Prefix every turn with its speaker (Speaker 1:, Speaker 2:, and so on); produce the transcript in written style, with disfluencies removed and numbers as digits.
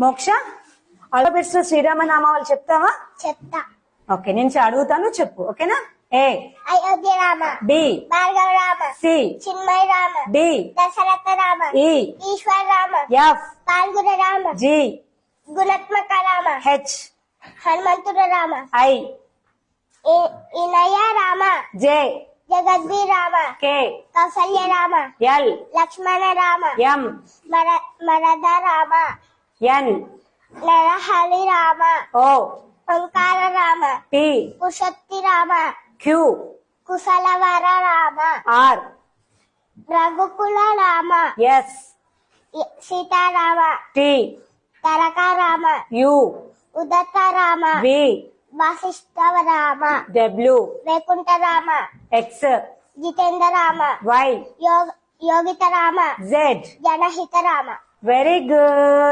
Speaker 1: మోక్ష ఆల్ఫాబెట్స్ లో శ్రీరామనామాలు చెప్తావా?
Speaker 2: చెప్తా.
Speaker 1: ఓకే, నేను అడుగుతాను, చెప్పు. ఓకేనా? A
Speaker 2: Ayodhya Rama,
Speaker 1: B
Speaker 2: Bhargava Rama,
Speaker 1: C
Speaker 2: Chinmaya Rama,
Speaker 1: D
Speaker 2: Dasharatha Rama,
Speaker 1: E
Speaker 2: Eshwara Rama,
Speaker 1: F
Speaker 2: Phalguna Rama,
Speaker 1: G
Speaker 2: గుణాత్మక రామ,
Speaker 1: హెచ్
Speaker 2: హనుమంతుడ రామ,
Speaker 1: ఐ
Speaker 2: ఇనయ రామ,
Speaker 1: జే
Speaker 2: జగద్వి Rama,
Speaker 1: K
Speaker 2: Kausalya Rama,
Speaker 1: L
Speaker 2: Lakshmana Rama,
Speaker 1: M
Speaker 2: మరద Rama,
Speaker 1: N
Speaker 2: Narahari Rama,
Speaker 1: O
Speaker 2: Omkara Rama,
Speaker 1: P
Speaker 2: పురుషోత్తి రామ,
Speaker 1: క్యూ
Speaker 2: కుశలవర Rama,
Speaker 1: R
Speaker 2: Raghukula Rama,
Speaker 1: S
Speaker 2: Seetharama,
Speaker 1: T
Speaker 2: Taraka Rama,
Speaker 1: U
Speaker 2: ఉదత్త Rama,
Speaker 1: V
Speaker 2: Vasishtha Rama,
Speaker 1: W
Speaker 2: Vaikuntha Rama,
Speaker 1: X
Speaker 2: Jitendra Rama,
Speaker 1: Y
Speaker 2: Yogita Rama,
Speaker 1: Z.
Speaker 2: జనహిత రామ.
Speaker 1: Very good.